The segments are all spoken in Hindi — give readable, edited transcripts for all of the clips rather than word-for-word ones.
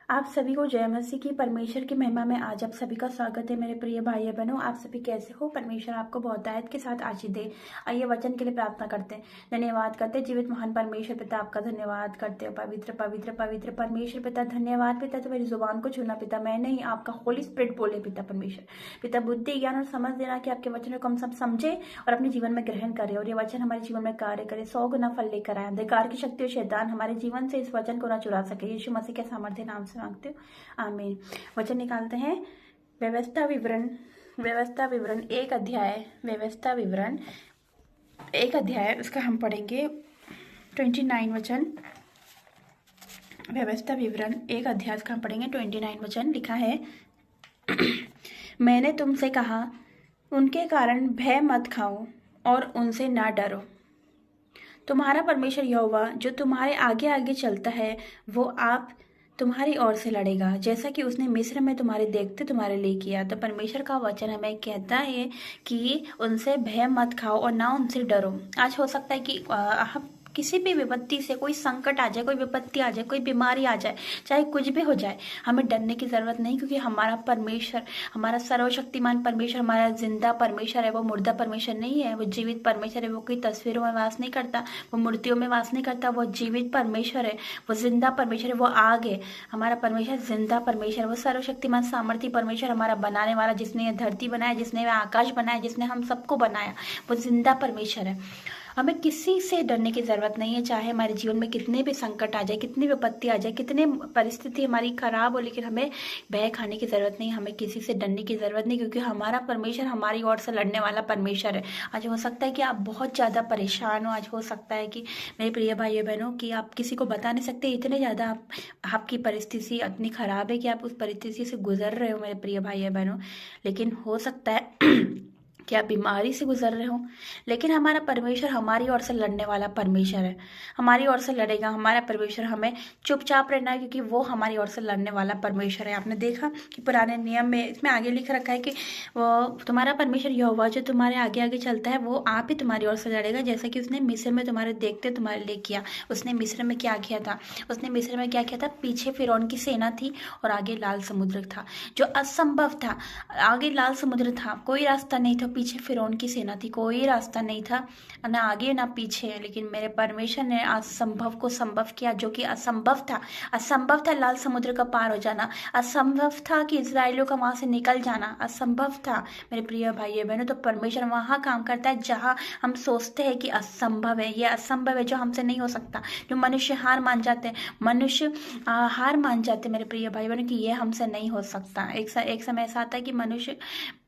आप सभी को जय मसीह की। परमेश्वर की महिमा में आज आप सभी का स्वागत है। मेरे प्रिय भाई बहनों, आप सभी कैसे हो? परमेश्वर आपको बहुतायत के साथ आशीष दे। आइए वचन के लिए प्रार्थना करते हैं, धन्यवाद करते हैं। जीवित महान परमेश्वर पिता, आपका धन्यवाद करते हैं। पवित्र पवित्र पवित्र परमेश्वर पिता, धन्यवाद पिता। तो मेरी जुबान को छूना पिता, मैं नहीं, आपका होली स्पिरिट बोले पिता परमेश्वर पिता। बुद्धि ज्ञान और समझ देना कि आपके वचनों को हम सब समझे और अपने जीवन में ग्रहण करें, और ये वचन हमारे जीवन में कार्य करे, 100 गुना फल लेकर आए। अंधकार की शक्ति और शैतान हमारे जीवन से इस वचन को ना चुरा सके। यीशु मसीह के सामर्थ्य नाम से मांगते हो, आमीन। वचन निकालते हैं। व्यवस्था विवरण, व्यवस्था विवरण एक अध्याय, व्यवस्था विवरण एक अध्याय, उसका हम पढ़ेंगे 29 वचन। व्यवस्था विवरण एक अध्याय का हम पढ़ेंगे 29 वचन। लिखा है, मैंने तुमसे कहा उनके कारण भय मत खाओ और उनसे ना डरो। तुम्हारा परमेश्वर यहोवा जो तुम्हारे आगे आगे चलता है, वो आप तुम्हारी ओर से लड़ेगा, जैसा कि उसने मिस्र में तुम्हारे देखते तुम्हारे लिए किया। तो परमेश्वर का वचन हमें कहता है कि उनसे भय मत खाओ और ना उनसे डरो। आज हो सकता है कि हम किसी भी विपत्ति से, कोई संकट आ जाए, कोई विपत्ति आ जाए, कोई बीमारी आ जाए, चाहे कुछ भी हो जाए, हमें डरने की जरूरत नहीं, क्योंकि हमारा परमेश्वर, हमारा सर्वशक्तिमान परमेश्वर, हमारा जिंदा परमेश्वर है। वो मुर्दा परमेश्वर नहीं है, वो जीवित परमेश्वर है। वो कोई तस्वीरों में वास नहीं करता, वो मूर्तियों में वास नहीं करता। वो जीवित परमेश्वर है, वो जिंदा परमेश्वर है, वो आग है। हमारा परमेश्वर जिंदा परमेश्वर, वो सर्वशक्तिमान सामर्थ्य परमेश्वर, हमारा बनाने वाला, जिसने धरती बनाया, जिसने आकाश बनाया, जिसने हम सबको बनाया, वो जिंदा परमेश्वर है। हमें किसी से डरने की जरूरत नहीं है, चाहे हमारे जीवन में कितने भी संकट आ जाए, कितनी विपत्ति आ जाए, कितने परिस्थिति हमारी खराब हो, लेकिन हमें भय खाने की जरूरत नहीं, हमें किसी से डरने की जरूरत नहीं, क्योंकि हमारा परमेश्वर हमारी ओर से लड़ने वाला परमेश्वर है। आज हो सकता है कि आप बहुत ज्यादा परेशान हो, आज हो सकता है कि मेरे प्रिय भाई बहनों कि आप किसी को बता नहीं सकते, इतने ज्यादा आपकी परिस्थिति इतनी खराब है कि आप उस परिस्थिति से गुजर रहे हो मेरे प्रिय भाई बहनों। लेकिन हो सकता है कि आप बीमारी से गुजर रहे हो, लेकिन हमारा परमेश्वर हमारी ओर से लड़ने वाला परमेश्वर है, हमारी ओर से लड़ेगा। हमारा परमेश्वर, हमें चुपचाप रहना है, क्योंकि वो हमारी ओर से लड़ने वाला परमेश्वर है। आपने देखा कि पुराने नियम में इसमें आगे लिख रखा है कि वो तुम्हारा परमेश्वर यहोवा जो तुम्हारे आगे आगे चलता है, वो आप ही तुम्हारी ओर से लड़ेगा, जैसा कि उसने मिस्र में तुम्हारे देखते तुम्हारे लिए किया। उसने मिस्र में क्या किया था? उसने मिस्र में क्या किया था? पीछे फिरौन की सेना थी और आगे लाल समुद्र था, जो असंभव था। आगे लाल समुद्र था, कोई रास्ता नहीं था, पीछे फिरौन की सेना थी, कोई रास्ता नहीं था, ना आगे ना पीछे। लेकिन मेरे परमेश्वर ने असंभव को संभव किया, जो कि असंभव था। असंभव था लाल समुद्र का पार हो जाना, असंभव था कि इजराइलियों का वहां से निकल जाना, असंभव था मेरे प्रिय भाई बहनों। तो परमेश्वर वहां काम करता है जहां हम सोचते हैं कि असंभव है, ये असंभव है, जो हमसे नहीं हो सकता, जो मनुष्य हार मान जाते हैं, मनुष्य हार मान जाते मेरे प्रिय भाई बहनों कि ये हमसे नहीं हो सकता। एक समय ऐसा आता है कि मनुष्य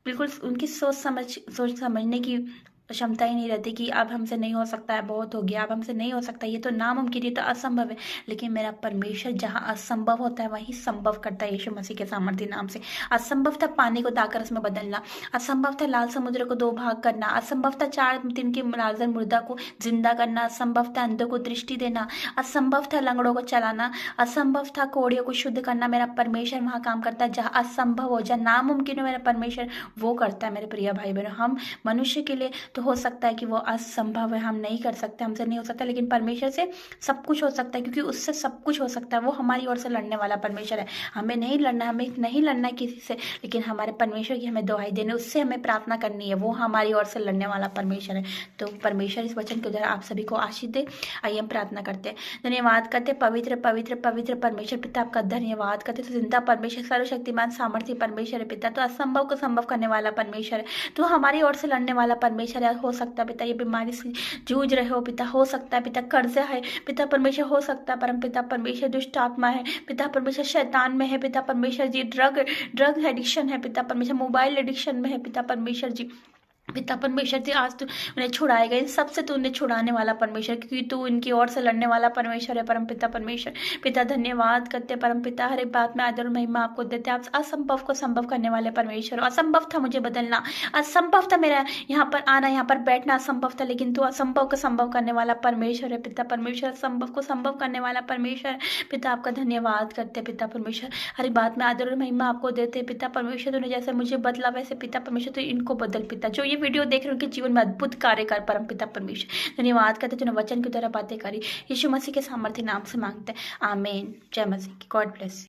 बिल्कुल, उनकी सोच समझने की क्षमता ही नहीं रहती कि अब हमसे नहीं हो सकता है, बहुत हो गया, अब हमसे नहीं हो सकता, ये तो नामुमकिन, ये तो असंभव है। लेकिन मेरा परमेश्वर जहाँ असंभव होता है वहीं संभव करता है, यीशु मसीह के सामर्थ्य नाम से। असंभव था पानी को दाकर रस में बदलना, असंभव था लाल समुद्र को 2 भाग करना, असंभव था 4 दिन के लाजर मुर्दा को जिंदा करना, असंभव था अंधों को दृष्टि देना, असंभव था लंगड़ों को चलाना, असंभव था कोड़ियों को शुद्ध करना। मेरा परमेश्वर वहां काम करता है जहाँ असंभव हो, जहाँ नामुमकिन हो, मेरा परमेश्वर वो करता है मेरे प्रिय भाई बहनों। हम मनुष्य के लिए तो हो सकता है कि वो असंभव है, हम नहीं कर सकते, हमसे नहीं हो सकता, लेकिन परमेश्वर से सब कुछ हो सकता है, क्योंकि उससे सब कुछ हो सकता है। वो हमारी ओर से लड़ने वाला परमेश्वर है। हमें नहीं लड़ना, हमें नहीं लड़ना है किसी से, लेकिन हमारे परमेश्वर की हमें दुहाई देनी, उससे हमें प्रार्थना करनी है, वो हमारी ओर से लड़ने वाला परमेश्वर है। तो परमेश्वर इस वचन के द्वारा आप सभी को आशीष दे। आइए हम प्रार्थना करते हैं, धन्यवाद करते, पवित्र पवित्र पवित्र परमेश्वर पिता, आपका धन्यवाद करते। तो जिंदा परमेश्वर, सर्वशक्तिमान सामर्थ्य परमेश्वर है पिता, तो असंभव को संभव करने वाला परमेश्वर है, तो हमारी ओर से लड़ने वाला परमेश्वर है। हो सकता है पिता ये बीमारी से जूझ रहे हो पिता, हो सकता है पिता कर्जा है पिता परमेश्वर, हो सकता है परम पिता परमेश्वर दुष्ट आत्मा है पिता परमेश्वर, शैतान में है पिता परमेश्वर जी, ड्रग एडिक्शन है पिता परमेश्वर, मोबाइल एडिक्शन में है पिता परमेश्वर जी। पिता परमेश्वर जी आज तू उन्हें छुड़ाएगा, इन सबसे तू उन्हें छुड़ाने वाला परमेश्वर, क्योंकि तू इनकी ओर से लड़ने वाला परमेश्वर है परम पिता परमेश्वर। पिता धन्यवाद करते परम पिता, हर एक बात में आदर और महिमा आपको देते। आप असंभव को संभव करने वाले परमेश्वर। असंभव था मुझे बदलना, असंभव था मेरा यहाँ पर आना, यहाँ पर बैठना असंभव था, लेकिन तू असंभव को संभव करने वाला परमेश्वर है पिता परमेश्वर, असंभव को संभव करने वाला परमेश्वर। पिता आपका धन्यवाद करते पिता परमेश्वर, हर एक बात में आदर और महिमा आपको देते पिता परमेश्वर। तूने जैसे मुझे बदला वैसे पिता परमेश्वर तो इनको बदल पिता, जो ये वीडियो देख रहे हो उनके जीवन में अद्भुत कार्य कर परम पिता परमेश्वर। धन्यवाद करते तूने वचन की तरह बातें करी, यीशु मसीह के सामर्थ्य नाम से मांगते हैं, आमीन। जय मसीह की, गॉड ब्लेस।